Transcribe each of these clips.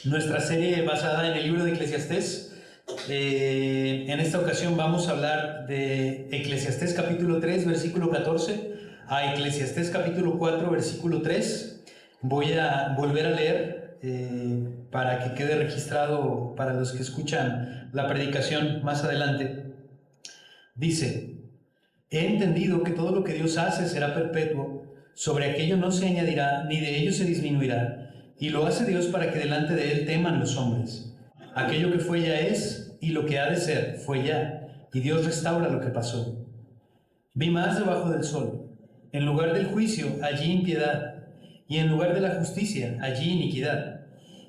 nuestra serie basada en el libro de Eclesiastés. En esta ocasión vamos a hablar de Eclesiastés capítulo 3, versículo 14, a Eclesiastés capítulo 4, versículo 3. Voy a volver a leer para que quede registrado para los que escuchan la predicación más adelante. Dice: he entendido que todo lo que Dios hace será perpetuo, sobre aquello no se añadirá, ni de ello se disminuirá, y lo hace Dios para que delante de Él teman los hombres. Aquello que fue ya es, y lo que ha de ser fue ya, y Dios restaura lo que pasó. Vi más debajo del sol, en lugar del juicio, allí impiedad, y en lugar de la justicia, allí iniquidad.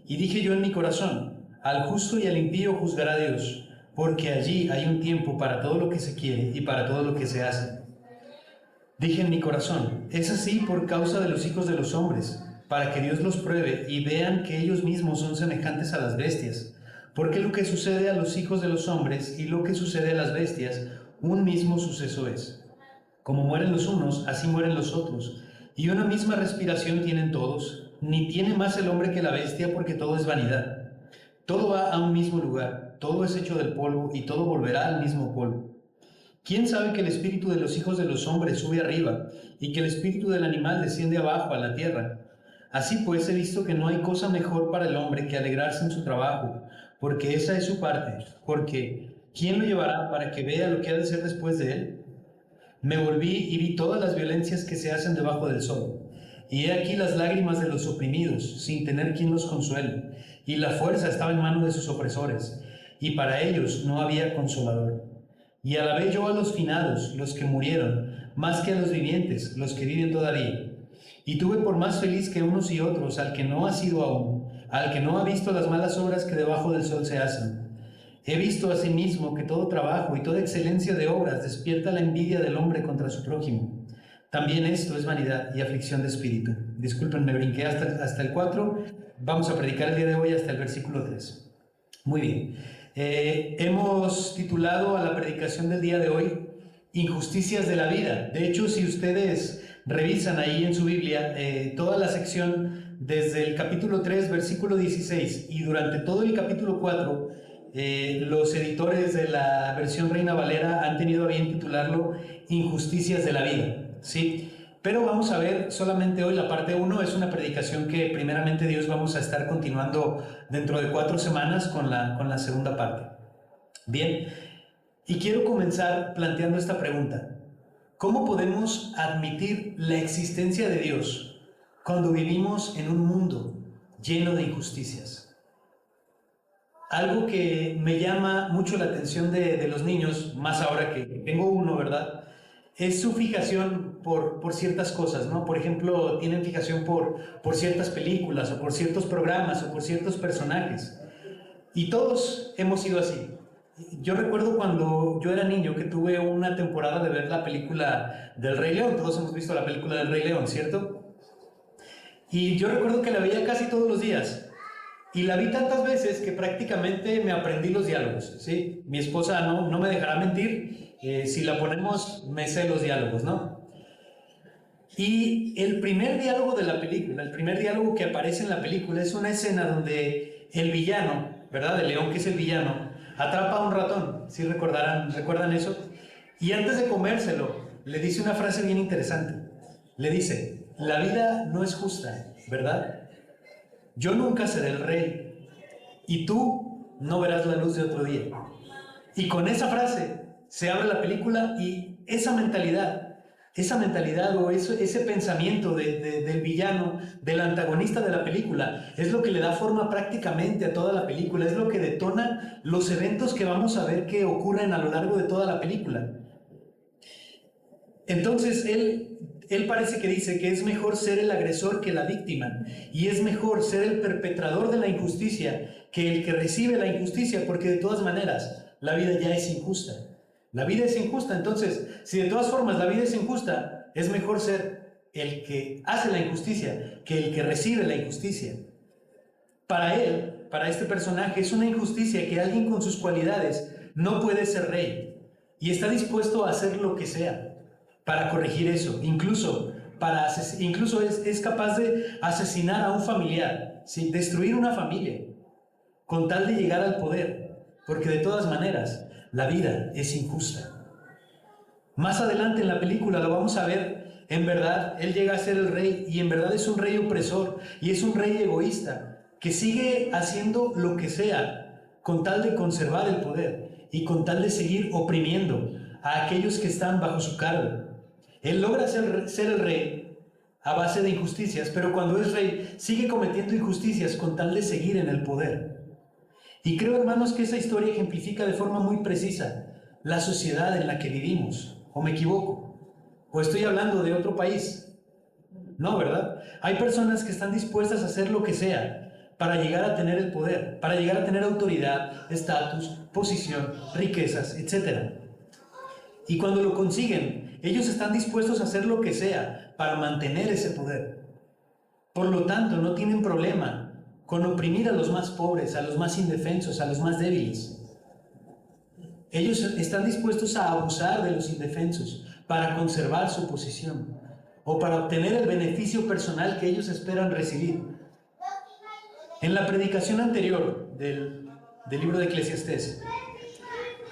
Y dije yo en mi corazón: al justo y al impío juzgará Dios, porque allí hay un tiempo para todo lo que se quiere y para todo lo que se hace. Dije en mi corazón: es así por causa de los hijos de los hombres, para que Dios los pruebe y vean que ellos mismos son semejantes a las bestias. Porque lo que sucede a los hijos de los hombres y lo que sucede a las bestias, un mismo suceso es. Como mueren los unos, así mueren los otros, y una misma respiración tienen todos, ni tiene más el hombre que la bestia, porque todo es vanidad. Todo va a un mismo lugar, todo es hecho del polvo, y todo volverá al mismo polvo. ¿Quién sabe que el espíritu de los hijos de los hombres sube arriba, y que el espíritu del animal desciende abajo a la tierra? Así pues he visto que no hay cosa mejor para el hombre que alegrarse en su trabajo, porque esa es su parte. Porque ¿quién lo llevará para que vea lo que ha de ser después de él? Me volví y vi todas las violencias que se hacen debajo del sol. Y he aquí las lágrimas de los oprimidos, sin tener quien los consuele, y la fuerza estaba en manos de sus opresores, y para ellos no había consolador. Y alabé yo a los finados, los que murieron, más que a los vivientes, los que viven todavía. Y tuve por más feliz que unos y otros al que no ha sido aún, al que no ha visto las malas obras que debajo del sol se hacen. He visto asimismo que todo trabajo y toda excelencia de obras despierta la envidia del hombre contra su prójimo. También esto es vanidad y aflicción de espíritu. Disculpen, me brinqué hasta el 4. Vamos a predicar el día de hoy hasta el versículo 3. Muy bien. Hemos titulado a la predicación del día de hoy Injusticias de la vida. De hecho, si ustedes revisan ahí en su Biblia, toda la sección desde el capítulo 3, versículo 16 y durante todo el capítulo 4, los editores de la versión Reina Valera han tenido a bien titularlo Injusticias de la vida, ¿sí? Pero vamos a ver solamente hoy la parte 1. Es una predicación que primeramente Dios vamos a estar continuando dentro de 4 semanas con la segunda parte. Bien, y quiero comenzar planteando esta pregunta: ¿cómo podemos admitir la existencia de Dios cuando vivimos en un mundo lleno de injusticias? Algo que me llama mucho la atención de los niños, más ahora que tengo uno, ¿verdad?, es su fijación por ciertas cosas, ¿no? Por ejemplo, tienen fijación por ciertas películas, o por ciertos programas, o por ciertos personajes. Y todos hemos sido así. Yo recuerdo cuando yo era niño que tuve una temporada de ver la película del Rey León. Todos hemos visto la película del Rey León, ¿cierto? Y yo recuerdo que la veía casi todos los días. Y la vi tantas veces que prácticamente me aprendí los diálogos, ¿sí? Mi esposa no me dejará mentir. Si la ponemos, me sé los diálogos, ¿no? Y el primer diálogo de la película, el primer diálogo que aparece en la película, es una escena donde el villano, ¿verdad? El león, que es el villano, atrapa a un ratón. ¿Sí recuerdan eso? Y antes de comérselo, le dice una frase bien interesante. Le dice: la vida no es justa, ¿verdad? Yo nunca seré el rey, y tú no verás la luz de otro día. Y con esa frase se abre la película, y esa mentalidad o ese pensamiento del villano, del antagonista de la película, es lo que le da forma prácticamente a toda la película, es lo que detona los eventos que vamos a ver que ocurren a lo largo de toda la película. Entonces él parece que dice que es mejor ser el agresor que la víctima, y es mejor ser el perpetrador de la injusticia que el que recibe la injusticia, porque de todas maneras la vida ya es injusta. La vida es injusta. Entonces, si de todas formas la vida es injusta, es mejor ser el que hace la injusticia que el que recibe la injusticia. Para él, para este personaje, es una injusticia que alguien con sus cualidades no puede ser rey, y está dispuesto a hacer lo que sea para corregir eso. Incluso es capaz de asesinar a un familiar, ¿sí? Destruir una familia. con tal de llegar al poder, porque de todas maneras la vida es injusta. Más adelante en la película lo vamos a ver, en verdad, él llega a ser el rey y en verdad es un rey opresor y es un rey egoísta que sigue haciendo lo que sea con tal de conservar el poder y con tal de seguir oprimiendo a aquellos que están bajo su cargo. Él logra ser el rey a base de injusticias, pero cuando es rey sigue cometiendo injusticias con tal de seguir en el poder. Y creo, hermanos, que esa historia ejemplifica de forma muy precisa la sociedad en la que vivimos. ¿O me equivoco? ¿O estoy hablando de otro país? No, ¿verdad? Hay personas que están dispuestas a hacer lo que sea para llegar a tener el poder, para llegar a tener autoridad, estatus, posición, riquezas, etc. Y cuando lo consiguen, ellos están dispuestos a hacer lo que sea para mantener ese poder. Por lo tanto, no tienen problema con oprimir a los más pobres, a los más indefensos, a los más débiles. Ellos están dispuestos a abusar de los indefensos para conservar su posición o para obtener el beneficio personal que ellos esperan recibir. En la predicación anterior del libro de Eclesiastés,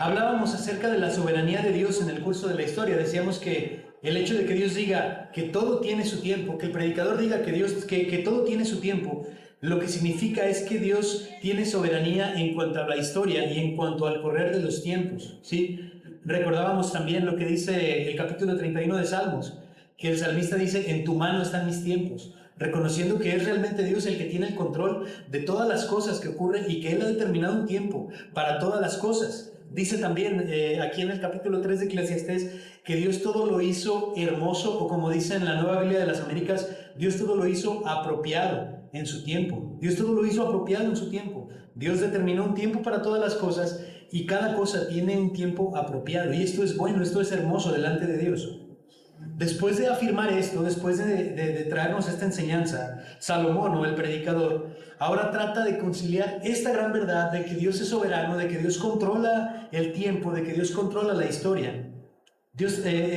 hablábamos acerca de la soberanía de Dios en el curso de la historia. Decíamos que el hecho de que Dios diga que todo tiene su tiempo, que el predicador diga que todo tiene su tiempo, lo que significa es que Dios tiene soberanía en cuanto a la historia y en cuanto al correr de los tiempos, ¿sí? Recordábamos también lo que dice el capítulo 31 de Salmos, que el salmista dice: en tu mano están mis tiempos, reconociendo que es realmente Dios el que tiene el control de todas las cosas que ocurren y que Él ha determinado un tiempo para todas las cosas. Dice también aquí en el capítulo 3 de Eclesiastés que Dios todo lo hizo hermoso, o como dice en la Nueva Biblia de las Américas, Dios todo lo hizo apropiado en su tiempo. Dios todo lo hizo apropiado en su tiempo. Dios determinó un tiempo para todas las cosas y cada cosa tiene un tiempo apropiado. Y esto es bueno, esto es hermoso delante de Dios. Después de afirmar esto, después de traernos esta enseñanza, Salomón, o el predicador, ahora trata de conciliar esta gran verdad de que Dios es soberano, de que Dios controla el tiempo, de que Dios controla la historia.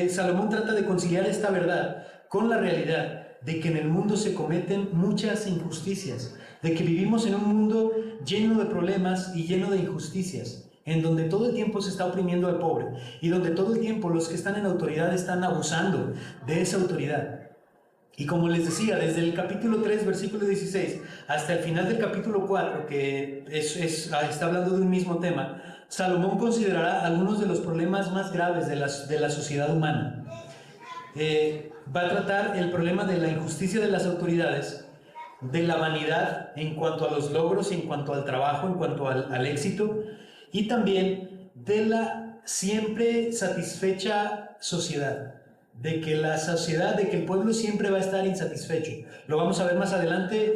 Salomón trata de conciliar esta verdad con la realidad de que en el mundo se cometen muchas injusticias, de que vivimos en un mundo lleno de problemas y lleno de injusticias, en donde todo el tiempo se está oprimiendo al pobre y donde todo el tiempo los que están en autoridad están abusando de esa autoridad. Y como les decía, desde el capítulo 3, versículo 16, hasta el final del capítulo 4, que está hablando de un mismo tema, Salomón considerará algunos de los problemas más graves de la sociedad humana. Va a tratar el problema de la injusticia de las autoridades, de la vanidad en cuanto a los logros, en cuanto al trabajo, en cuanto al éxito, y también de la siempre satisfecha sociedad, de que la sociedad, de que el pueblo siempre va a estar insatisfecho. Lo vamos a ver más adelante,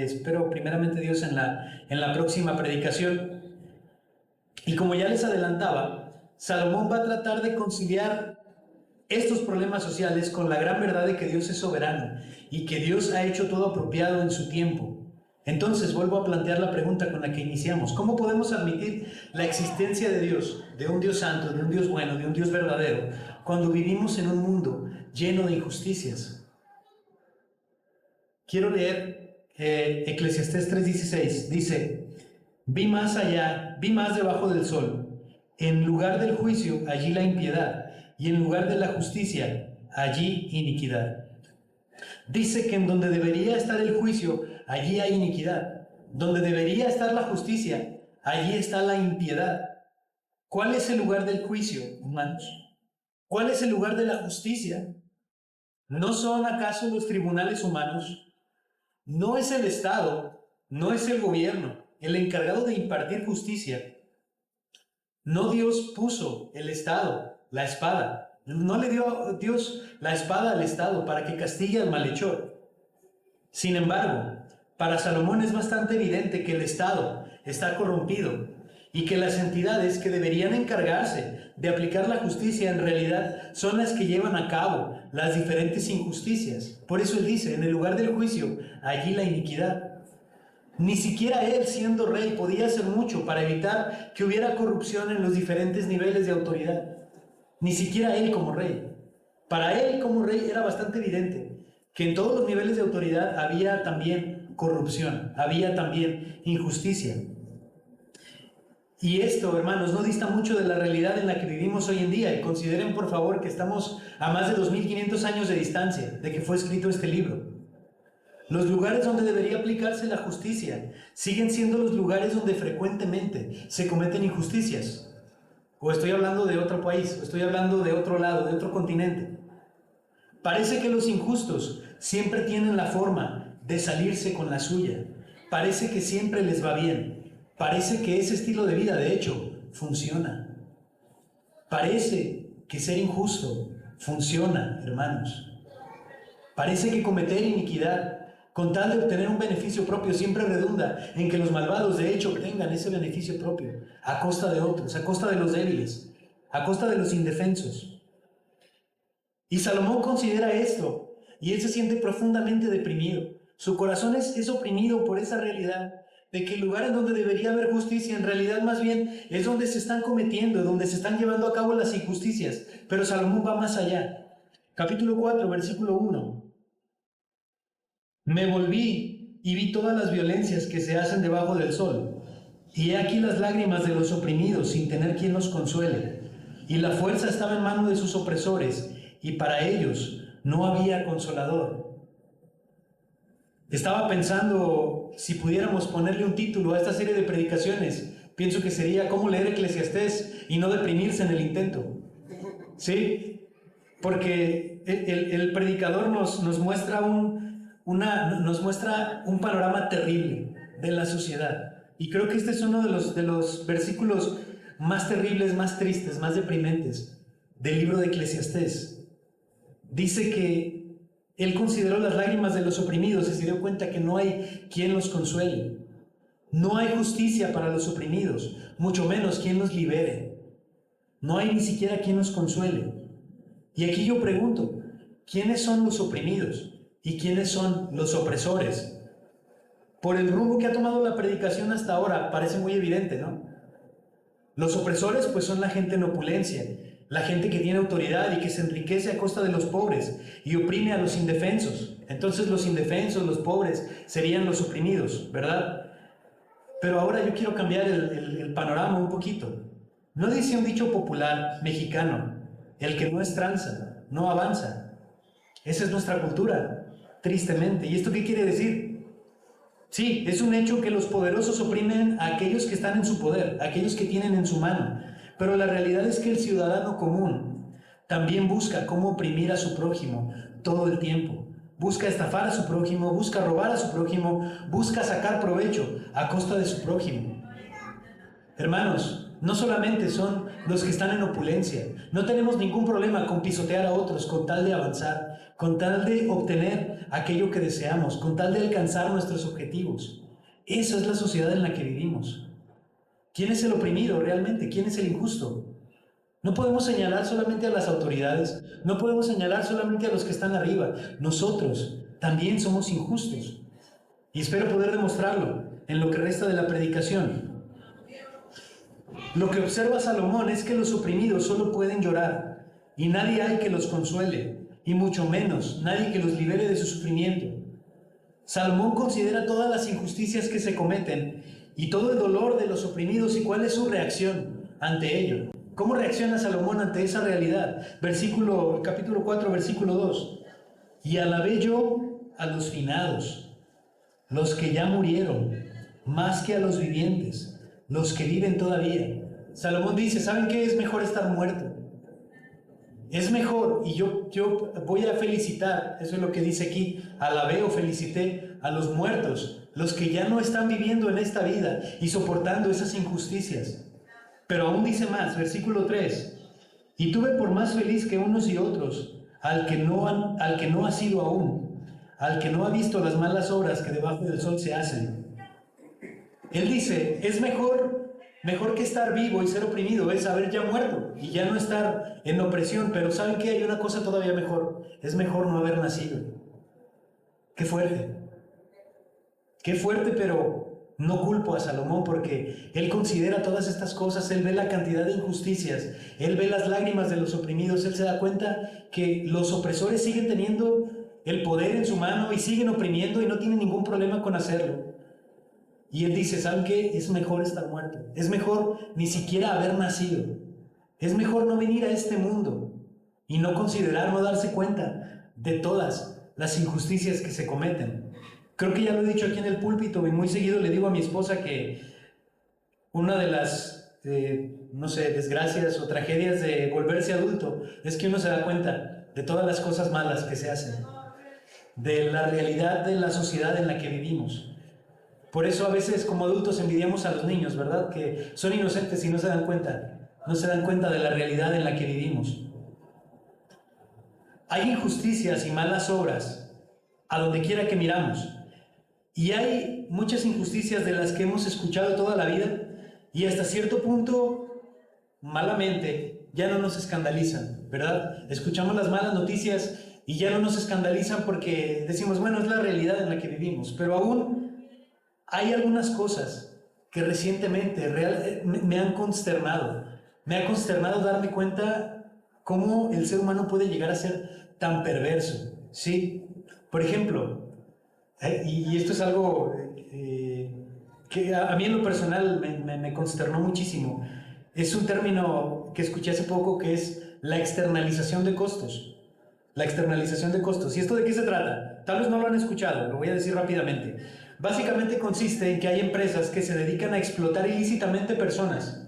espero primeramente Dios en la próxima predicación. Y como ya les adelantaba, Salomón va a tratar de conciliar estos problemas sociales con la gran verdad de que Dios es soberano y que Dios ha hecho todo apropiado en su tiempo. Entonces vuelvo a plantear la pregunta con la que iniciamos: ¿cómo podemos admitir la existencia de Dios, de un Dios santo, de un Dios bueno, de un Dios verdadero, cuando vivimos en un mundo lleno de injusticias? Quiero leer Eclesiastés 3:16. Dice: vi más allá, vi más debajo del sol. En lugar del juicio, allí la impiedad, y en lugar de la justicia, allí iniquidad. Dice que en donde debería estar el juicio, allí hay iniquidad. Donde debería estar la justicia, allí está la impiedad. ¿Cuál es el lugar del juicio, hermanos? ¿Cuál es el lugar de la justicia? ¿No son acaso los tribunales humanos? ¿No es el Estado, no es el gobierno el encargado de impartir justicia? ¿No Dios puso el Estado, la espada? ¿No le dio Dios la espada al Estado para que castigue al malhechor? Sin embargo, para Salomón es bastante evidente que el Estado está corrompido y que las entidades que deberían encargarse de aplicar la justicia en realidad son las que llevan a cabo las diferentes injusticias. Por eso él dice: en el lugar del juicio, allí la iniquidad. Ni siquiera él, siendo rey, podía hacer mucho para evitar que hubiera corrupción en los diferentes niveles de autoridad. Ni siquiera él como rey. Para él como rey era bastante evidente que en todos los niveles de autoridad había también corrupción, había también injusticia. Y esto, hermanos, no dista mucho de la realidad en la que vivimos hoy en día. Y consideren, por favor, que estamos a más de 2500 años de distancia de que fue escrito este libro. Los lugares donde debería aplicarse la justicia siguen siendo los lugares donde frecuentemente se cometen injusticias. O estoy hablando de otro país, o estoy hablando de otro lado, de otro continente. Parece que los injustos siempre tienen la forma de salirse con la suya. Parece que siempre les va bien. Parece que ese estilo de vida, de hecho, funciona. Parece que ser injusto funciona, hermanos. Parece que cometer iniquidad con tal de obtener un beneficio propio siempre redunda en que los malvados, de hecho, obtengan ese beneficio propio a costa de otros, a costa de los débiles, a costa de los indefensos. Y Salomón considera esto, y él se siente profundamente deprimido. Su corazón es oprimido por esa realidad de que el lugar en donde debería haber justicia, en realidad más bien es donde se están cometiendo, donde se están llevando a cabo las injusticias. Pero Salomón va más allá. Capítulo 4, versículo 1. Me volví y vi todas las violencias que se hacen debajo del sol. Y he aquí las lágrimas de los oprimidos sin tener quien los consuele. Y la fuerza estaba en mano de sus opresores, y para ellos no había consolador. Estaba pensando si pudiéramos ponerle un título a esta serie de predicaciones. Pienso que sería cómo leer Eclesiastés y no deprimirse en el intento. ¿Sí? Porque el predicador nos muestra nos muestra un panorama terrible de la sociedad. Y creo que este es uno de los versículos más terribles, más tristes, más deprimentes del libro de Eclesiastés. Dice que él consideró las lágrimas de los oprimidos y se dio cuenta que no hay quien los consuele. No hay justicia para los oprimidos, mucho menos quien los libere. No hay ni siquiera quien los consuele. Y aquí yo pregunto, ¿quiénes son los oprimidos y quiénes son los opresores? Por el rumbo que ha tomado la predicación hasta ahora, parece muy evidente, ¿no? Los opresores pues son la gente en opulencia, la gente que tiene autoridad y que se enriquece a costa de los pobres y oprime a los indefensos. Entonces los indefensos, los pobres, serían los oprimidos, ¿verdad? Pero ahora yo quiero cambiar el panorama un poquito. ¿No dice un dicho popular mexicano: el que no es tranza, no avanza? Esa es nuestra cultura, tristemente. ¿Y esto qué quiere decir? Sí, es un hecho que los poderosos oprimen a aquellos que están en su poder, a aquellos que tienen en su mano. Pero la realidad es que el ciudadano común también busca cómo oprimir a su prójimo todo el tiempo. Busca estafar a su prójimo, busca robar a su prójimo, busca sacar provecho a costa de su prójimo. Hermanos, no solamente son los que están en opulencia. No tenemos ningún problema con pisotear a otros con tal de avanzar, con tal de obtener aquello que deseamos, con tal de alcanzar nuestros objetivos. Esa es la sociedad en la que vivimos. ¿Quién es el oprimido realmente? ¿Quién es el injusto? No podemos señalar solamente a las autoridades, no podemos señalar solamente a los que están arriba. Nosotros también somos injustos. Y espero poder demostrarlo en lo que resta de la predicación. Lo que observa Salomón es que los oprimidos solo pueden llorar y nadie hay que los consuele, y mucho menos nadie que los libere de su sufrimiento. Salomón considera todas las injusticias que se cometen y todo el dolor de los oprimidos y cuál es su reacción ante ello. ¿Cómo reacciona Salomón ante esa realidad? Capítulo 4, versículo 2. Y alabé yo a los finados, los que ya murieron, más que a los vivientes, los que viven todavía. Salomón dice, ¿saben qué? Es mejor estar muerto. Es mejor, y yo voy a felicitar, eso es lo que dice aquí, alabé o felicité a los muertos, los que ya no están viviendo en esta vida y soportando esas injusticias. Pero aún dice más, versículo 3, y tuve por más feliz que unos y otros, al que no ha sido aún, al que no ha visto las malas obras que debajo del sol se hacen. Él dice, es mejor que estar vivo y ser oprimido, es haber ya muerto y ya no estar en opresión. Pero ¿saben qué? Hay una cosa todavía mejor, es mejor no haber nacido. Qué fuerte, pero no culpo a Salomón porque él considera todas estas cosas, él ve la cantidad de injusticias, él ve las lágrimas de los oprimidos, él se da cuenta que los opresores siguen teniendo el poder en su mano y siguen oprimiendo y no tienen ningún problema con hacerlo. Y él dice, ¿saben qué? Es mejor estar muerto. Es mejor ni siquiera haber nacido. Es mejor no venir a este mundo y no considerar, no darse cuenta de todas las injusticias que se cometen. Creo que ya lo he dicho aquí en el púlpito y muy seguido le digo a mi esposa que una de las, no sé, desgracias o tragedias de volverse adulto es que uno se da cuenta de todas las cosas malas que se hacen, de la realidad de la sociedad en la que vivimos. Por eso a veces como adultos envidiamos a los niños, ¿verdad? Que son inocentes y no se dan cuenta de la realidad en la que vivimos. Hay injusticias y malas obras a donde quiera que miramos. Y hay muchas injusticias de las que hemos escuchado toda la vida y hasta cierto punto, malamente, ya no nos escandalizan, ¿verdad? Escuchamos las malas noticias y ya no nos escandalizan porque decimos, bueno, es la realidad en la que vivimos. Pero aún hay algunas cosas que recientemente me han consternado. Me ha consternado darme cuenta cómo el ser humano puede llegar a ser tan perverso, ¿sí? Por ejemplo, y esto es algo que a mí en lo personal me consternó muchísimo. Es un término que escuché hace poco que es la externalización de costos. La externalización de costos. ¿Y esto de qué se trata? Tal vez no lo han escuchado, lo voy a decir rápidamente. Básicamente consiste en que hay empresas que se dedican a explotar ilícitamente personas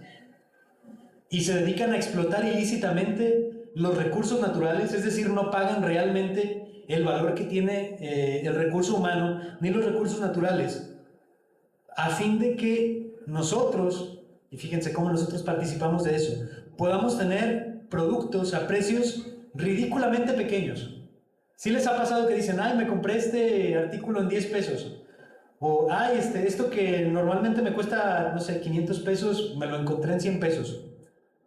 y se dedican a explotar ilícitamente los recursos naturales, es decir, no pagan realmente el valor que tiene el recurso humano ni los recursos naturales, a fin de que nosotros, y fíjense cómo nosotros participamos de eso, podamos tener productos a precios ridículamente pequeños. ¿Sí les ha pasado que dicen, ay, me compré este artículo en 10 pesos? O, ay, esto que normalmente me cuesta, no sé, 500 pesos, me lo encontré en 100 pesos.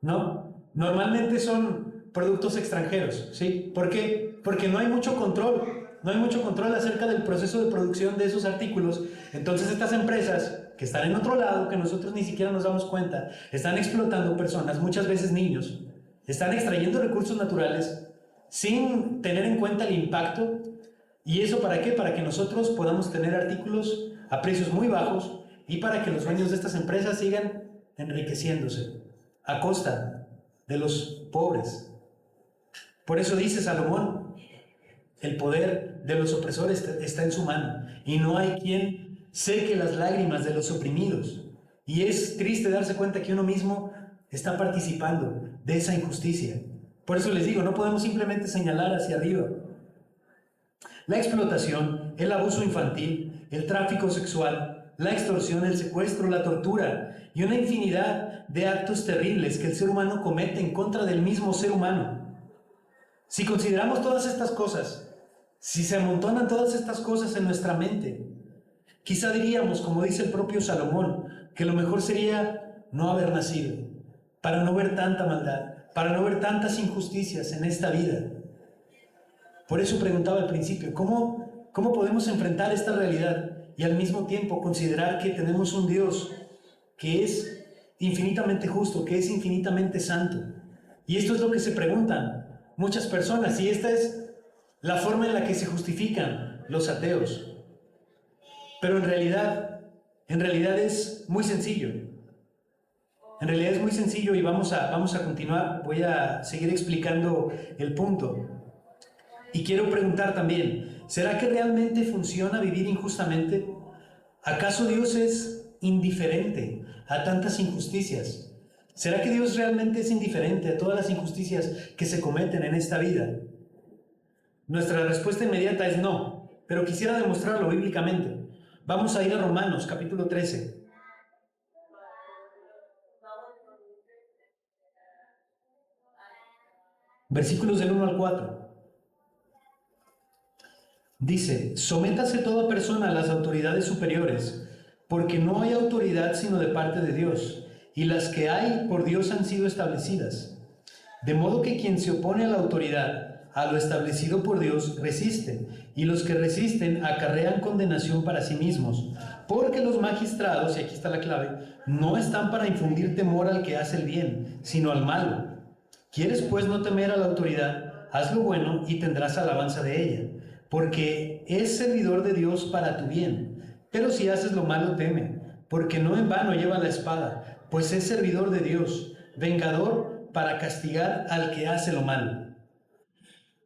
¿No? Normalmente son productos extranjeros, ¿sí? ¿Por qué? Porque no hay mucho control acerca del proceso de producción de esos artículos. Entonces estas empresas que están en otro lado, que nosotros ni siquiera nos damos cuenta, están explotando personas, muchas veces niños, están extrayendo recursos naturales sin tener en cuenta el impacto. ¿Y eso para qué? Para que nosotros podamos tener artículos a precios muy bajos y para que los dueños de estas empresas sigan enriqueciéndose a costa de los pobres. Por eso dice Salomón, el poder de los opresores está en su mano y no hay quien seque las lágrimas de los oprimidos. Y es triste darse cuenta que uno mismo está participando de esa injusticia. Por eso les digo, no podemos simplemente señalar hacia arriba. La explotación, el abuso infantil, el tráfico sexual, la extorsión, el secuestro, la tortura y una infinidad de actos terribles que el ser humano comete en contra del mismo ser humano. Si consideramos todas estas cosas, si se amontonan todas estas cosas en nuestra mente, quizá diríamos, como dice el propio Salomón, que lo mejor sería no haber nacido, para no ver tanta maldad, para no ver tantas injusticias en esta vida. Por eso preguntaba al principio, ¿cómo podemos enfrentar esta realidad y al mismo tiempo considerar que tenemos un Dios que es infinitamente justo, que es infinitamente santo? Y esto es lo que se preguntan muchas personas, y esta es la forma en la que se justifican los ateos. Pero en realidad es muy sencillo. En realidad es muy sencillo y vamos a continuar. Voy a seguir explicando el punto. Y quiero preguntar también, ¿será que realmente funciona vivir injustamente? ¿Acaso Dios es indiferente a tantas injusticias? ¿Será que Dios realmente es indiferente a todas las injusticias que se cometen en esta vida? Nuestra respuesta inmediata es no, pero quisiera demostrarlo bíblicamente. Vamos a ir a Romanos, capítulo 13. Versículos del 1 al 4. Dice, sométase toda persona a las autoridades superiores, porque no hay autoridad sino de parte de Dios, y las que hay por Dios han sido establecidas. De modo que quien se opone a la autoridad, a lo establecido por Dios, resiste, y los que resisten acarrean condenación para sí mismos, porque los magistrados, y aquí está la clave, no están para infundir temor al que hace el bien, sino al malo. ¿Quieres pues no temer a la autoridad? Haz lo bueno y tendrás alabanza de ella, porque es servidor de Dios para tu bien. Pero si haces lo malo, teme, porque no en vano lleva la espada, pues es servidor de Dios, vengador para castigar al que hace lo malo.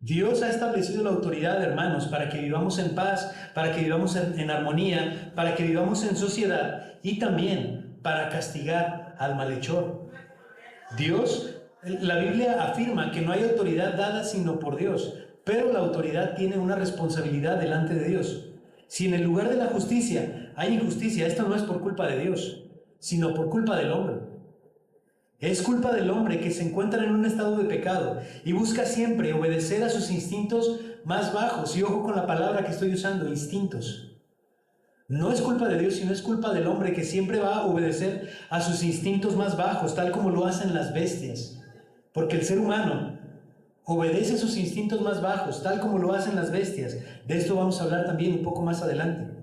Dios ha establecido la autoridad, hermanos, para que vivamos en paz, para que vivamos en armonía, para que vivamos en sociedad y también para castigar al malhechor. La Biblia afirma que no hay autoridad dada sino por Dios, pero la autoridad tiene una responsabilidad delante de Dios. Si en el lugar de la justicia hay injusticia, esto no es por culpa de Dios, sino por culpa del hombre. Es culpa del hombre que se encuentra en un estado de pecado y busca siempre obedecer a sus instintos más bajos. Y ojo con la palabra que estoy usando, instintos. No es culpa de Dios, sino es culpa del hombre que siempre va a obedecer a sus instintos más bajos, tal como lo hacen las bestias. Porque el ser humano obedece a sus instintos más bajos, tal como lo hacen las bestias. De esto vamos a hablar también un poco más adelante.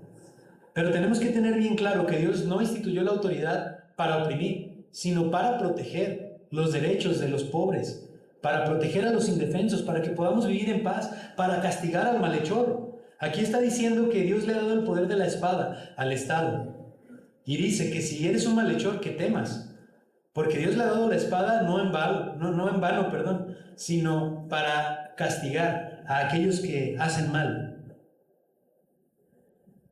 Pero tenemos que tener bien claro que Dios no instituyó la autoridad para oprimir, sino para proteger los derechos de los pobres, para proteger a los indefensos, para que podamos vivir en paz, para castigar al malhechor. Aquí está diciendo que Dios le ha dado el poder de la espada al Estado. Y dice que si eres un malhechor, que temas, porque Dios le ha dado la espada no en vano, sino para castigar a aquellos que hacen mal.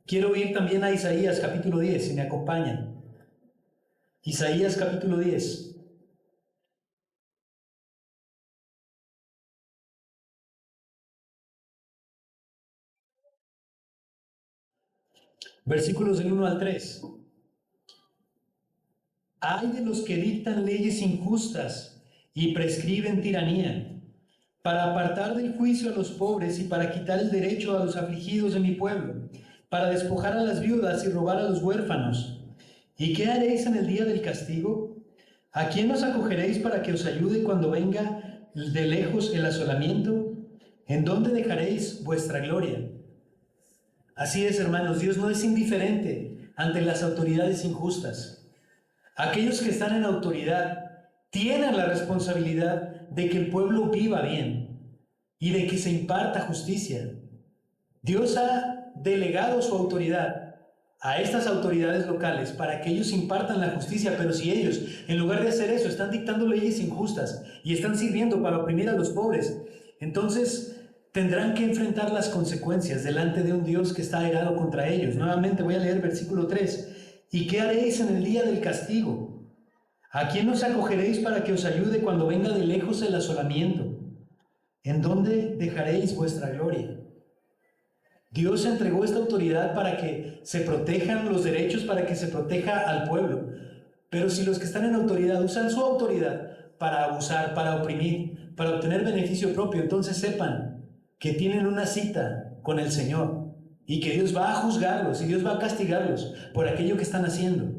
Quiero ir también a Isaías capítulo 10, si me acompañan. Isaías capítulo 10. Versículos del 1 al 3. Ay de los que dictan leyes injustas y prescriben tiranía, para apartar del juicio a los pobres y para quitar el derecho a los afligidos de mi pueblo, para despojar a las viudas y robar a los huérfanos. ¿Y qué haréis en el día del castigo? ¿A quién os acogeréis para que os ayude cuando venga de lejos el asolamiento? ¿En dónde dejaréis vuestra gloria? Así es, hermanos, Dios no es indiferente ante las autoridades injustas. Aquellos que están en autoridad tienen la responsabilidad de que el pueblo viva bien y de que se imparta justicia. Dios ha delegado su autoridad a estas autoridades locales para que ellos impartan la justicia, pero si ellos, en lugar de hacer eso, están dictando leyes injustas y están sirviendo para oprimir a los pobres, entonces tendrán que enfrentar las consecuencias delante de un Dios que está airado contra ellos. Nuevamente voy a leer versículo 3. ¿Y qué haréis en el día del castigo? ¿A quién os acogeréis para que os ayude cuando venga de lejos el asolamiento? ¿En dónde dejaréis vuestra gloria? Dios entregó esta autoridad para que se protejan los derechos, para que se proteja al pueblo. Pero si los que están en autoridad usan su autoridad para abusar, para oprimir, para obtener beneficio propio, entonces sepan que tienen una cita con el Señor y que Dios va a juzgarlos y Dios va a castigarlos por aquello que están haciendo.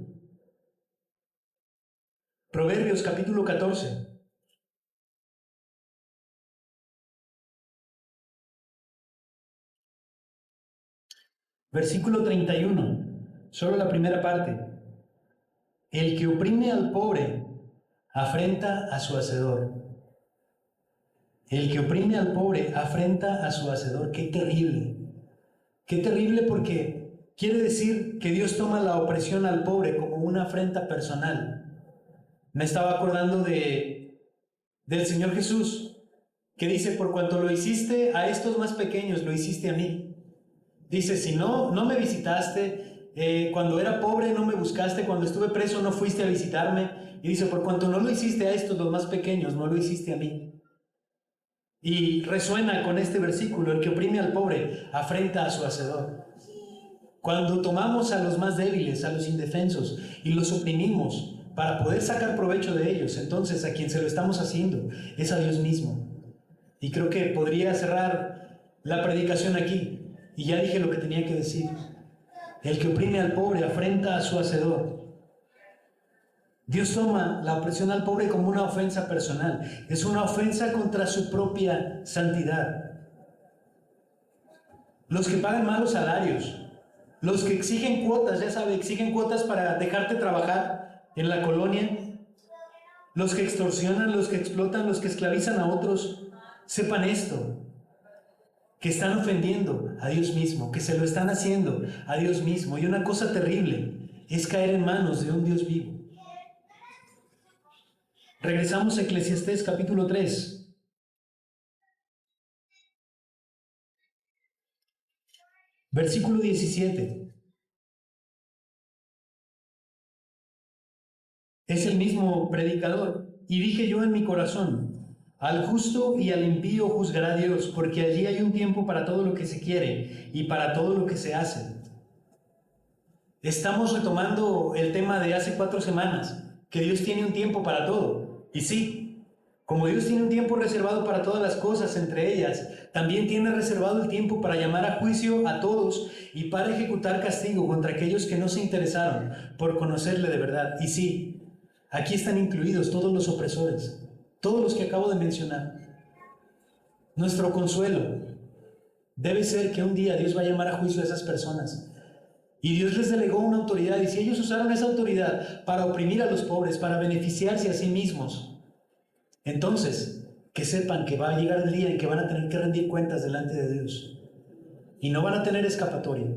Proverbios capítulo 14. Versículo 31, solo la primera parte. El que oprime al pobre afrenta a su hacedor. El que oprime al pobre afrenta a su hacedor. ¡Qué terrible! ¡Qué terrible! Porque quiere decir que Dios toma la opresión al pobre como una afrenta personal. Me estaba acordando del Señor Jesús, que dice, por cuanto lo hiciste a estos más pequeños, lo hiciste a mí. Dice, si no me visitaste, cuando era pobre no me buscaste, cuando estuve preso no fuiste a visitarme. Y dice, por cuanto no lo hiciste a estos, los más pequeños, no lo hiciste a mí. Y resuena con este versículo, el que oprime al pobre afrenta a su hacedor. Cuando tomamos a los más débiles, a los indefensos, y los oprimimos para poder sacar provecho de ellos, entonces a quien se lo estamos haciendo es a Dios mismo. Y creo que podría cerrar la predicación aquí. Y ya dije lo que tenía que decir. El que oprime al pobre afrenta a su hacedor. Dios toma la opresión al pobre como una ofensa personal. Es una ofensa contra su propia santidad. Los que pagan malos salarios, los que exigen cuotas, ya sabe, exigen cuotas para dejarte trabajar en la colonia, los que extorsionan, los que explotan, los que esclavizan a otros, sepan esto, que están ofendiendo a Dios mismo, que se lo están haciendo a Dios mismo. Y una cosa terrible es caer en manos de un Dios vivo. Regresamos a Eclesiastés capítulo 3. Versículo 17. Es el mismo predicador. Y dije yo en mi corazón, al justo y al impío juzgará Dios, porque allí hay un tiempo para todo lo que se quiere y para todo lo que se hace. Estamos retomando el tema de hace 4 semanas, que Dios tiene un tiempo para todo. Y sí, como Dios tiene un tiempo reservado para todas las cosas, entre ellas, también tiene reservado el tiempo para llamar a juicio a todos y para ejecutar castigo contra aquellos que no se interesaron por conocerle de verdad. Y sí, aquí están incluidos todos los opresores, todos los que acabo de mencionar. Nuestro consuelo debe ser que un día Dios va a llamar a juicio a esas personas. Y Dios les delegó una autoridad, y si ellos usaron esa autoridad para oprimir a los pobres, para beneficiarse a sí mismos, entonces que sepan que va a llegar el día en que van a tener que rendir cuentas delante de Dios. Y no van a tener escapatoria.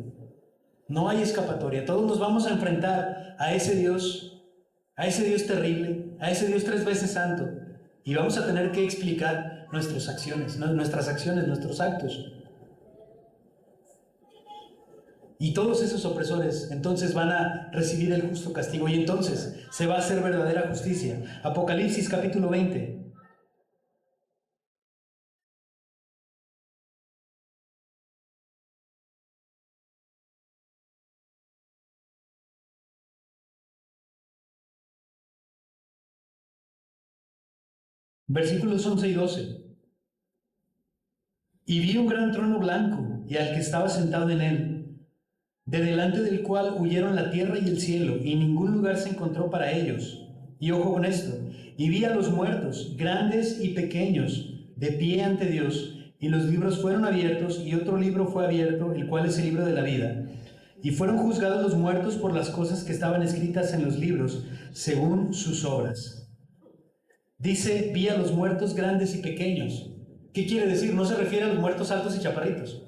No hay escapatoria. Todos nos vamos a enfrentar a ese Dios terrible, a ese Dios 3 veces santo. Y vamos a tener que explicar nuestras acciones, nuestros actos. Y todos esos opresores entonces van a recibir el justo castigo y entonces se va a hacer verdadera justicia. Apocalipsis capítulo 20. Versículos 11 y 12. Y vi un gran trono blanco y al que estaba sentado en él, de delante del cual huyeron la tierra y el cielo, y ningún lugar se encontró para ellos. Y ojo con esto, y vi a los muertos, grandes y pequeños, de pie ante Dios, y los libros fueron abiertos, y otro libro fue abierto, el cual es el libro de la vida. Y fueron juzgados los muertos por las cosas que estaban escritas en los libros, según sus obras. Dice, vi a los muertos grandes y pequeños. ¿Qué quiere decir? No se refiere a los muertos altos y chaparritos.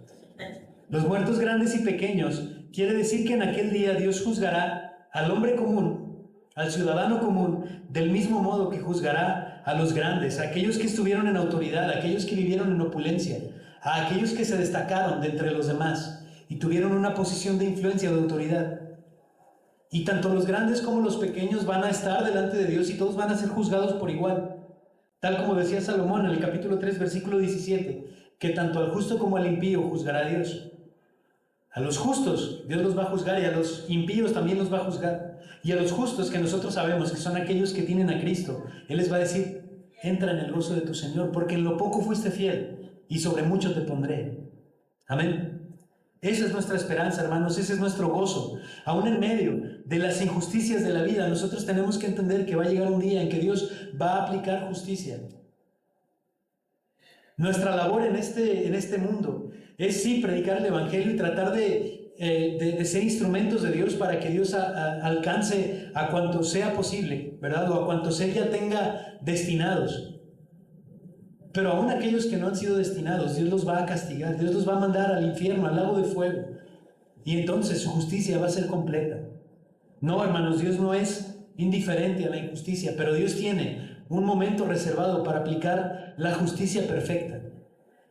Los muertos grandes y pequeños quiere decir que en aquel día Dios juzgará al hombre común, al ciudadano común, del mismo modo que juzgará a los grandes, a aquellos que estuvieron en autoridad, a aquellos que vivieron en opulencia, a aquellos que se destacaron de entre los demás y tuvieron una posición de influencia o de autoridad. Y tanto los grandes como los pequeños van a estar delante de Dios y todos van a ser juzgados por igual. Tal como decía Salomón en el capítulo 3, versículo 17, que tanto al justo como al impío juzgará Dios. A los justos Dios los va a juzgar y a los impíos también los va a juzgar. Y a los justos, que nosotros sabemos que son aquellos que tienen a Cristo, Él les va a decir, entra en el gozo de tu Señor, porque en lo poco fuiste fiel y sobre mucho te pondré. Amén. Esa es nuestra esperanza, hermanos, ese es nuestro gozo. Aún en medio de las injusticias de la vida, nosotros tenemos que entender que va a llegar un día en que Dios va a aplicar justicia. Nuestra labor en este mundo es sí predicar el Evangelio y tratar de ser instrumentos de Dios para que Dios alcance a cuanto sea posible, ¿verdad? O a cuantos Él ya tenga destinados. Pero aún aquellos que no han sido destinados, Dios los va a castigar, Dios los va a mandar al infierno, al lago de fuego. Y entonces su justicia va a ser completa. No, hermanos, Dios no es indiferente a la injusticia, pero Dios tiene un momento reservado para aplicar la justicia perfecta,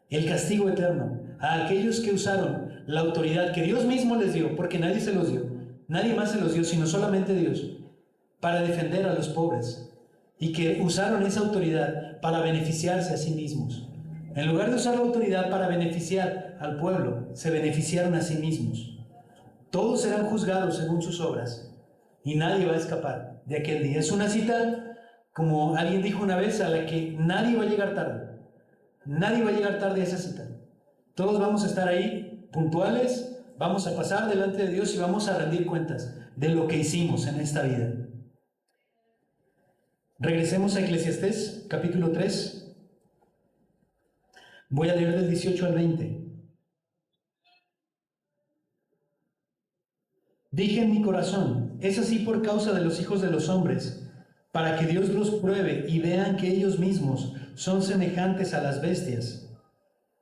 el castigo eterno, a aquellos que usaron la autoridad que Dios mismo les dio, porque nadie se los dio, nadie más se los dio, sino solamente Dios, para defender a los pobres. Y que usaron esa autoridad para beneficiarse a sí mismos. En lugar de usar la autoridad para beneficiar al pueblo, se beneficiaron a sí mismos. Todos serán juzgados según sus obras y nadie va a escapar de aquel día. Es una cita, como alguien dijo una vez, a la que nadie va a llegar tarde. Nadie va a llegar tarde a esa cita. Todos vamos a estar ahí puntuales, vamos a pasar delante de Dios y vamos a rendir cuentas de lo que hicimos en esta vida. Regresemos a Eclesiastés, capítulo 3. Voy a leer del 18 al 20. Dije en mi corazón, es así por causa de los hijos de los hombres, para que Dios los pruebe y vean que ellos mismos son semejantes a las bestias.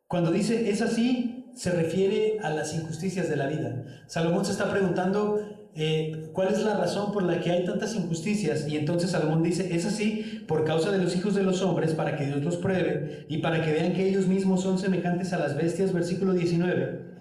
Cuando dice es así, se refiere a las injusticias de la vida. Salomón se está preguntando, ¿cuál es la razón por la que hay tantas injusticias? Y entonces Salomón dice, es así por causa de los hijos de los hombres, para que Dios los pruebe y para que vean que ellos mismos son semejantes a las bestias, versículo 19.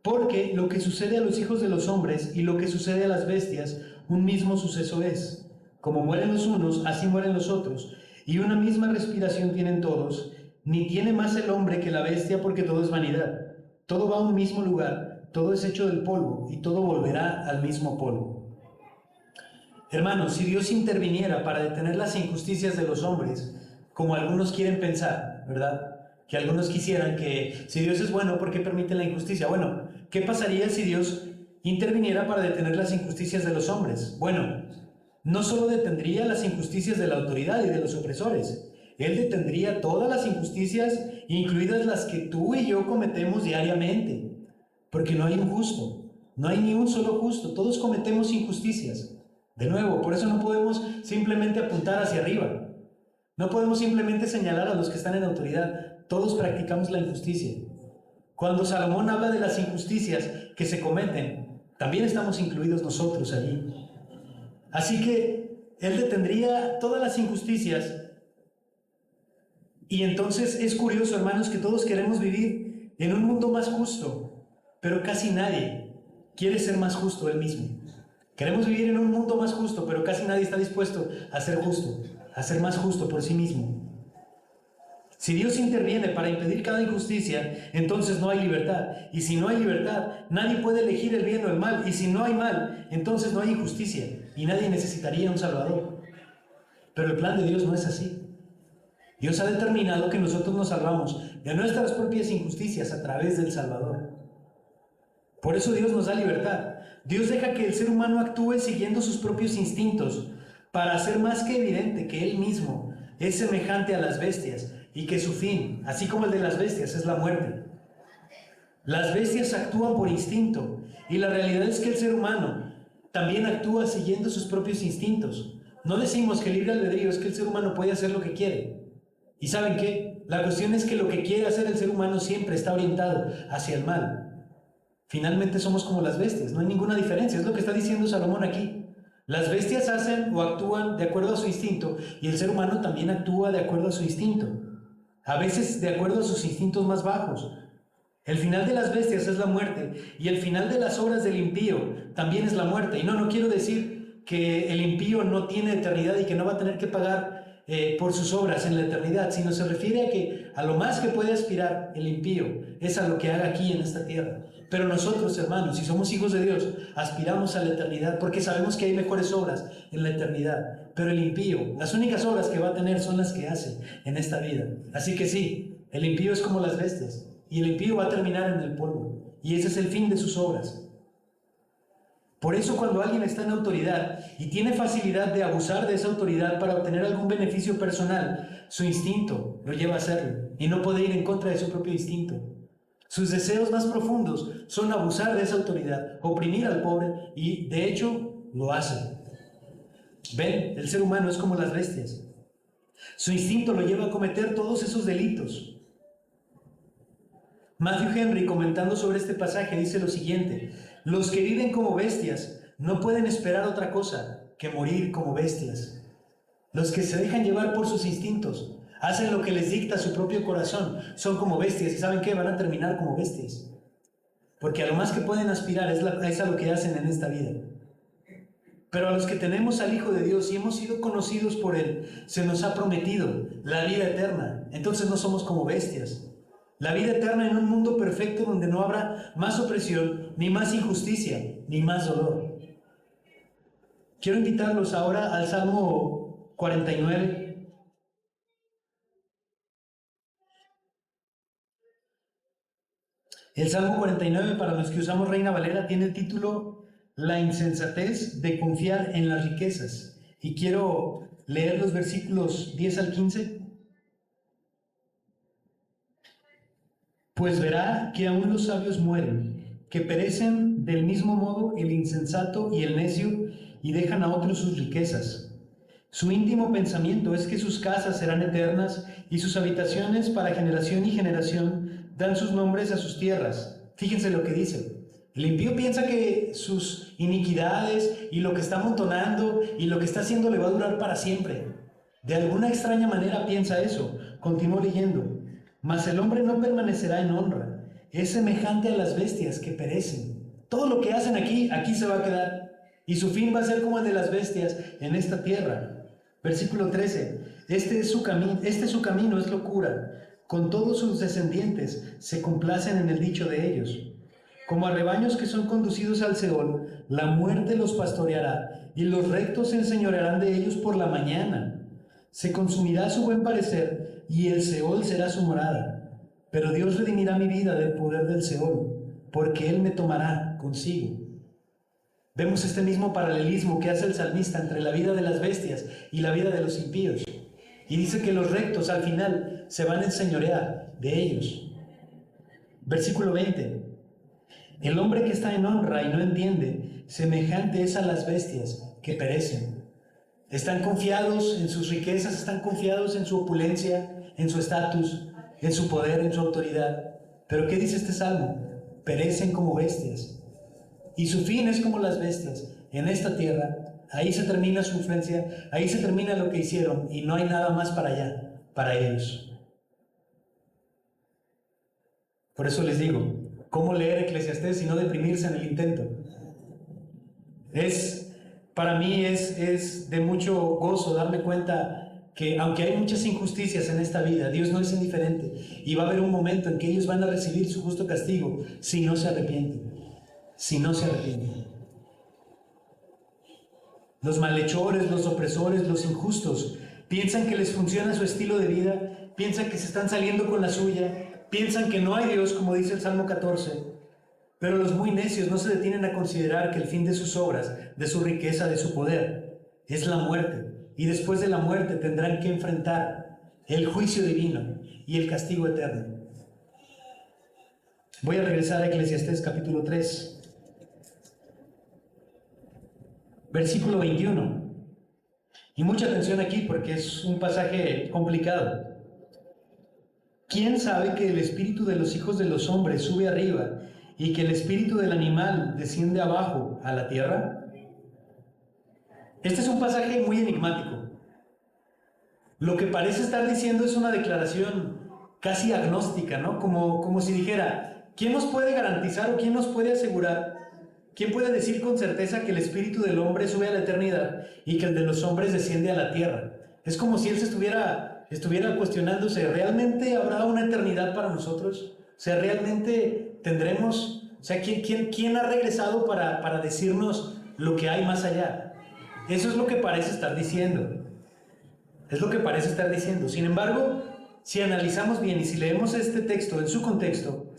Porque lo que sucede a los hijos de los hombres y lo que sucede a las bestias, un mismo suceso es. Como mueren los unos, así mueren los otros, y una misma respiración tienen todos, ni tiene más el hombre que la bestia, porque todo es vanidad. Todo va a un mismo lugar, todo es hecho del polvo, y todo volverá al mismo polvo. Hermanos, si Dios interviniera para detener las injusticias de los hombres, como algunos quieren pensar, ¿verdad? Que algunos quisieran que, si Dios es bueno, ¿por qué permite la injusticia? Bueno, ¿qué pasaría si Dios interviniera para detener las injusticias de los hombres? Bueno, no solo detendría las injusticias de la autoridad y de los opresores, Él detendría todas las injusticias, incluidas las que tú y yo cometemos diariamente, porque no hay un justo, no hay ni un solo justo, todos cometemos injusticias. De nuevo, por eso no podemos simplemente apuntar hacia arriba, no podemos simplemente señalar a los que están en autoridad, todos practicamos la injusticia. Cuando Salomón habla de las injusticias que se cometen, también estamos incluidos nosotros allí. Así que Él detendría todas las injusticias. Y entonces es curioso, hermanos, que todos queremos vivir en un mundo más justo, pero casi nadie quiere ser más justo él mismo. Queremos vivir en un mundo más justo, pero casi nadie está dispuesto a ser justo, a ser más justo por sí mismo. Si Dios interviene para impedir cada injusticia, entonces no hay libertad. Y si no hay libertad, nadie puede elegir el bien o el mal. Y si no hay mal, entonces no hay injusticia. Y nadie necesitaría un Salvador. Pero el plan de Dios no es así. Dios ha determinado que nosotros nos salvamos de nuestras propias injusticias a través del Salvador. Por eso Dios nos da libertad. Dios deja que el ser humano actúe siguiendo sus propios instintos para hacer más que evidente que Él mismo es semejante a las bestias y que su fin, así como el de las bestias, es la muerte. Las bestias actúan por instinto y la realidad es que el ser humano también actúa siguiendo sus propios instintos. No decimos que el libre albedrío es que el ser humano puede hacer lo que quiere. ¿Y saben qué? La cuestión es que lo que quiere hacer el ser humano siempre está orientado hacia el mal. Finalmente somos como las bestias, no hay ninguna diferencia, es lo que está diciendo Salomón aquí. Las bestias hacen o actúan de acuerdo a su instinto y el ser humano también actúa de acuerdo a su instinto. A veces de acuerdo a sus instintos más bajos. El final de las bestias es la muerte y el final de las obras del impío también es la muerte. Y no quiero decir que el impío no tiene eternidad y que no va a tener que pagar por sus obras en la eternidad, sino se refiere a que a lo más que puede aspirar el impío es a lo que haga aquí en esta tierra. Pero nosotros, hermanos, si somos hijos de Dios, aspiramos a la eternidad porque sabemos que hay mejores obras en la eternidad. Pero el impío, las únicas obras que va a tener son las que hace en esta vida. Así que sí, el impío es como las bestias y el impío va a terminar en el polvo y ese es el fin de sus obras. Por eso cuando alguien está en autoridad y tiene facilidad de abusar de esa autoridad para obtener algún beneficio personal, su instinto lo lleva a hacerlo y no puede ir en contra de su propio instinto. Sus deseos más profundos son abusar de esa autoridad, oprimir al pobre y de hecho lo hace. Ven, el ser humano es como las bestias. Su instinto lo lleva a cometer todos esos delitos. Matthew Henry, comentando sobre este pasaje, dice lo siguiente: los que viven como bestias no pueden esperar otra cosa que morir como bestias. Los que se dejan llevar por sus instintos, hacen lo que les dicta su propio corazón, son como bestias y ¿saben qué? Van a terminar como bestias. Porque a lo más que pueden aspirar es a lo que hacen en esta vida. Pero a los que tenemos al Hijo de Dios y hemos sido conocidos por Él, se nos ha prometido la vida eterna. Entonces no somos como bestias. La vida eterna en un mundo perfecto donde no habrá más opresión, ni más injusticia, ni más dolor. Quiero invitarlos ahora al Salmo 49. El Salmo 49, para los que usamos Reina Valera, tiene el título La insensatez de confiar en las riquezas. Y quiero leer los versículos 10 al 15. Pues verá que aún los sabios mueren, que perecen del mismo modo el insensato y el necio, y dejan a otros sus riquezas. Su íntimo pensamiento es que sus casas serán eternas, y sus habitaciones para generación y generación dan sus nombres a sus tierras. Fíjense lo que dice. El impío piensa que sus iniquidades y lo que está amontonando y lo que está haciendo le va a durar para siempre. De alguna extraña manera piensa eso. Continúo leyendo. Mas el hombre no permanecerá en honra. Es semejante a las bestias que perecen. Todo lo que hacen aquí, aquí se va a quedar. Y su fin va a ser como el de las bestias en esta tierra. Versículo 13. Este su camino es locura. Con todos sus descendientes se complacen en el dicho de ellos. Como a rebaños que son conducidos al Seol, la muerte los pastoreará, y los rectos se enseñorearán de ellos por la mañana. Se consumirá su buen parecer, y el Seol será su morada. Pero Dios redimirá mi vida del poder del Seol, porque Él me tomará consigo. Vemos este mismo paralelismo que hace el salmista entre la vida de las bestias y la vida de los impíos. Y dice que los rectos al final se van a enseñorear de ellos. Versículo 20. El hombre que está en honra y no entiende, semejante es a las bestias que perecen. Están confiados en sus riquezas, están confiados en su opulencia, en su estatus, en su poder, en su autoridad. Pero ¿qué dice este salmo? Perecen como bestias. Y su fin es como las bestias. En esta tierra, ahí se termina su influencia, ahí se termina lo que hicieron y no hay nada más para allá, para ellos. Por eso les digo, ¿cómo leer Eclesiastés y no deprimirse en el intento? Para mí es de mucho gozo darme cuenta que aunque hay muchas injusticias en esta vida, Dios no es indiferente y va a haber un momento en que ellos van a recibir su justo castigo si no se arrepienten. Si no se arrepienten. Los malhechores, los opresores, los injustos piensan que les funciona su estilo de vida, piensan que se están saliendo con la suya, piensan que no hay Dios, como dice el Salmo 14, pero los muy necios no se detienen a considerar que el fin de sus obras, de su riqueza, de su poder, es la muerte, y después de la muerte tendrán que enfrentar el juicio divino y el castigo eterno. Voy a regresar a Eclesiastés capítulo 3, versículo 21. Y mucha atención aquí porque es un pasaje complicado. ¿Quién sabe que el espíritu de los hijos de los hombres sube arriba y que el espíritu del animal desciende abajo a la tierra? Este es un pasaje muy enigmático. Lo que parece estar diciendo es una declaración casi agnóstica, ¿no? Como si dijera, ¿quién nos puede garantizar o quién nos puede asegurar? ¿Quién puede decir con certeza que el espíritu del hombre sube a la eternidad y que el de los hombres desciende a la tierra? Es como si él se estuviera cuestionándose, ¿realmente habrá una eternidad para nosotros? O sea, ¿realmente tendremos? O sea, ¿quién ha regresado para decirnos lo que hay más allá? Eso es lo que parece estar diciendo. Es lo que parece estar diciendo. Sin embargo, si analizamos bien y si leemos este texto en su contexto,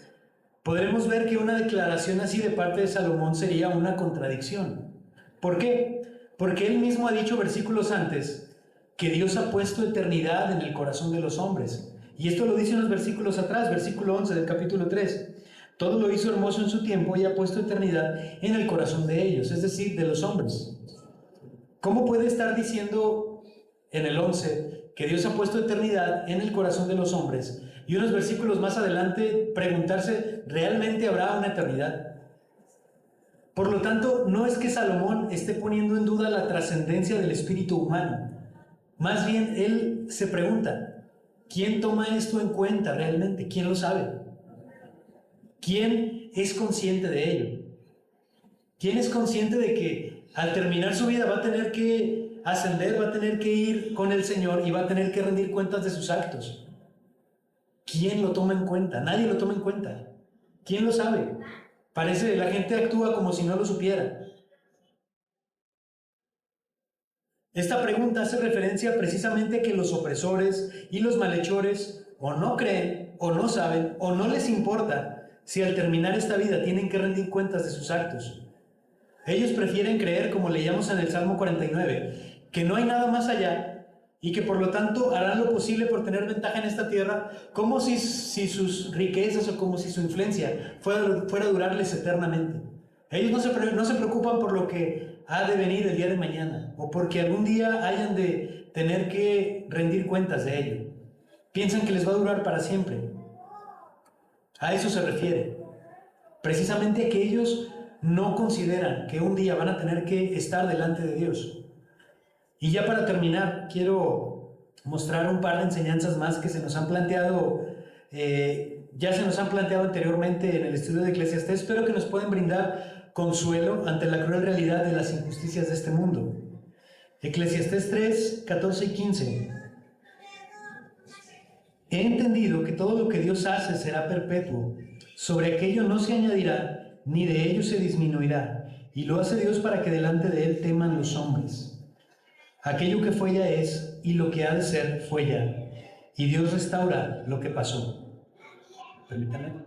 podremos ver que una declaración así de parte de Salomón sería una contradicción. ¿Por qué? Porque él mismo ha dicho versículos antes que Dios ha puesto eternidad en el corazón de los hombres. Y esto lo dice en los versículos atrás, versículo 11 del capítulo 3. Todo lo hizo hermoso en su tiempo y ha puesto eternidad en el corazón de ellos, es decir, de los hombres. ¿Cómo puede estar diciendo en el 11 que Dios ha puesto eternidad en el corazón de los hombres y unos versículos más adelante preguntarse, ¿realmente habrá una eternidad? Por lo tanto, no es que Salomón esté poniendo en duda la trascendencia del espíritu humano. Más bien, él se pregunta, ¿quién toma esto en cuenta realmente? ¿Quién lo sabe? ¿Quién es consciente de ello? ¿Quién es consciente de que al terminar su vida va a tener que ascender, va a tener que ir con el Señor y va a tener que rendir cuentas de sus actos? ¿Quién lo toma en cuenta? Nadie lo toma en cuenta. ¿Quién lo sabe? Parece que la gente actúa como si no lo supiera. Esta pregunta hace referencia precisamente a que los opresores y los malhechores o no creen, o no saben, o no les importa si al terminar esta vida tienen que rendir cuentas de sus actos. Ellos prefieren creer, como leíamos en el Salmo 49, que no hay nada más allá y que por lo tanto harán lo posible por tener ventaja en esta tierra, como si sus riquezas o como si su influencia fuera a durarles eternamente. Ellos no se preocupan por lo que ha de venir el día de mañana o porque algún día hayan de tener que rendir cuentas de ello. Piensan que les va a durar para siempre. A eso se refiere. precisamente aquellos no consideran que un día van a tener que estar delante de Dios. Y ya para terminar, quiero mostrar un par de enseñanzas más que se nos han planteado, ya se nos han planteado anteriormente en el estudio de Eclesiastés, pero que nos pueden brindar consuelo ante la cruel realidad de las injusticias de este mundo. Eclesiastés 3, 14 y 15. He entendido que todo lo que Dios hace será perpetuo, sobre aquello no se añadirá, ni de ello se disminuirá, y lo hace Dios para que delante de él teman los hombres. Aquello que fue ya es, y lo que ha de ser fue ya, y Dios restaura lo que pasó. Permítanme.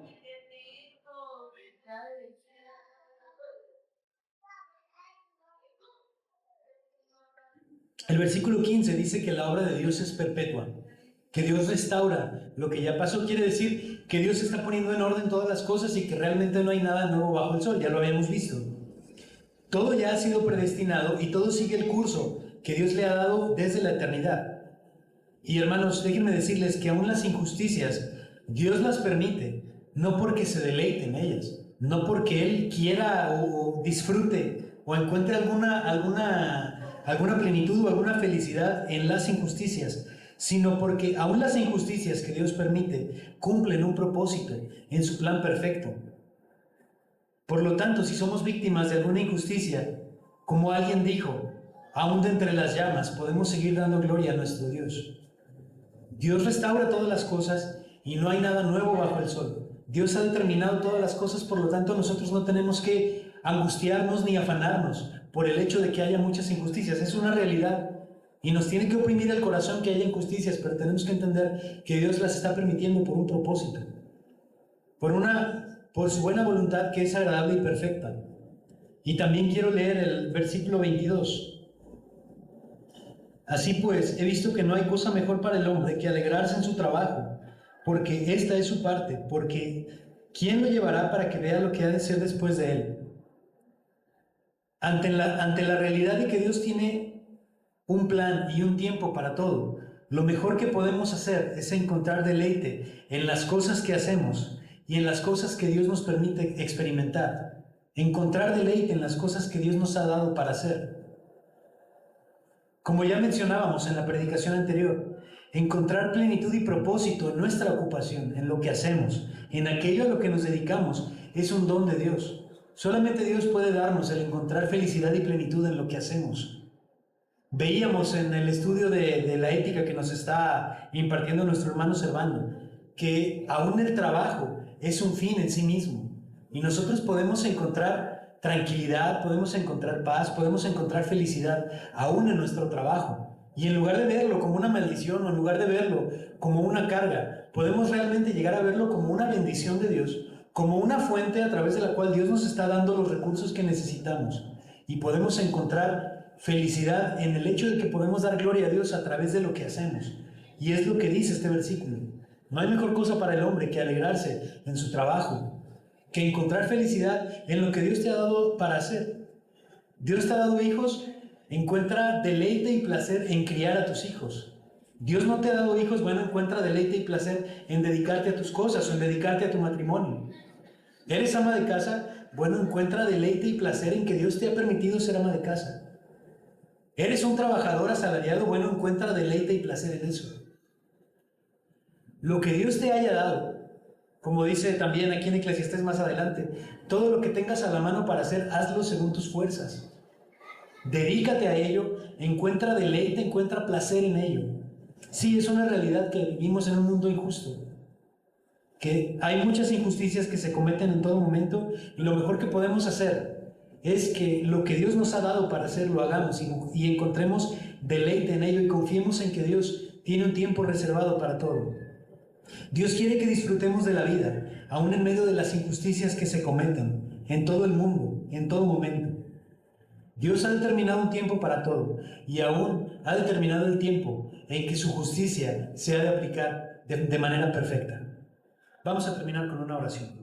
El versículo 15 dice que la obra de Dios es perpetua, que Dios restaura lo que ya pasó. Quiere decir que Dios está poniendo en orden todas las cosas y que realmente no hay nada nuevo bajo el sol, ya lo habíamos visto. Todo ya ha sido predestinado y todo sigue el curso que Dios le ha dado desde la eternidad. Y hermanos, déjenme decirles que aún las injusticias, Dios las permite, no porque se deleite en ellas, no porque Él quiera o disfrute o encuentre alguna plenitud o alguna felicidad en las injusticias, sino porque aún las injusticias que Dios permite cumplen un propósito en su plan perfecto. Por lo tanto, si somos víctimas de alguna injusticia, como alguien dijo, aún de entre las llamas podemos seguir dando gloria a nuestro Dios. Dios restaura todas las cosas y no hay nada nuevo bajo el sol. Dios ha determinado todas las cosas, por lo tanto nosotros no tenemos que angustiarnos ni afanarnos por el hecho de que haya muchas injusticias. Es una realidad y nos tiene que oprimir el corazón que haya injusticias, pero tenemos que entender que Dios las está permitiendo por un propósito, por su buena voluntad que es agradable y perfecta. Y también quiero leer el versículo 22. Así pues, he visto que no hay cosa mejor para el hombre que alegrarse en su trabajo, porque esta es su parte, porque ¿quién lo llevará para que vea lo que ha de ser después de él? Ante la realidad de que Dios tiene un plan y un tiempo para todo, lo mejor que podemos hacer es encontrar deleite en las cosas que hacemos y en las cosas que Dios nos permite experimentar. Encontrar deleite en las cosas que Dios nos ha dado para hacer. Como ya mencionábamos en la predicación anterior, encontrar plenitud y propósito en nuestra ocupación, en lo que hacemos, en aquello a lo que nos dedicamos, es un don de Dios. Solamente Dios puede darnos el encontrar felicidad y plenitud en lo que hacemos. Veíamos en el estudio de la ética que nos está impartiendo nuestro hermano Servando, que aún el trabajo es un fin en sí mismo. Y nosotros podemos encontrar tranquilidad, podemos encontrar paz, podemos encontrar felicidad aún en nuestro trabajo. Y en lugar de verlo como una maldición o en lugar de verlo como una carga, podemos realmente llegar a verlo como una bendición de Dios, como una fuente a través de la cual Dios nos está dando los recursos que necesitamos. Y podemos encontrar felicidad en el hecho de que podemos dar gloria a Dios a través de lo que hacemos. Y es lo que dice este versículo. No hay mejor cosa para el hombre que alegrarse en su trabajo, que encontrar felicidad en lo que Dios te ha dado para hacer. Dios te ha dado hijos, encuentra deleite y placer en criar a tus hijos. Dios no te ha dado hijos, bueno, encuentra deleite y placer en dedicarte a tus cosas o en dedicarte a tu matrimonio. ¿Eres ama de casa? Bueno, encuentra deleite y placer en que Dios te ha permitido ser ama de casa. ¿Eres un trabajador asalariado? Bueno, encuentra deleite y placer en eso. Lo que Dios te haya dado, como dice también aquí en Eclesiastés más adelante, todo lo que tengas a la mano para hacer, hazlo según tus fuerzas. Dedícate a ello, encuentra deleite, encuentra placer en ello. Sí, es una realidad que vivimos en un mundo injusto, que hay muchas injusticias que se cometen en todo momento y lo mejor que podemos hacer es que lo que Dios nos ha dado para hacer lo hagamos y encontremos deleite en ello y confiemos en que Dios tiene un tiempo reservado para todo. Dios quiere que disfrutemos de la vida, aún en medio de las injusticias que se cometen en todo el mundo, en todo momento. Dios ha determinado un tiempo para todo y aún ha determinado el tiempo en que su justicia se ha de aplicar de manera perfecta. Vamos a terminar con una oración.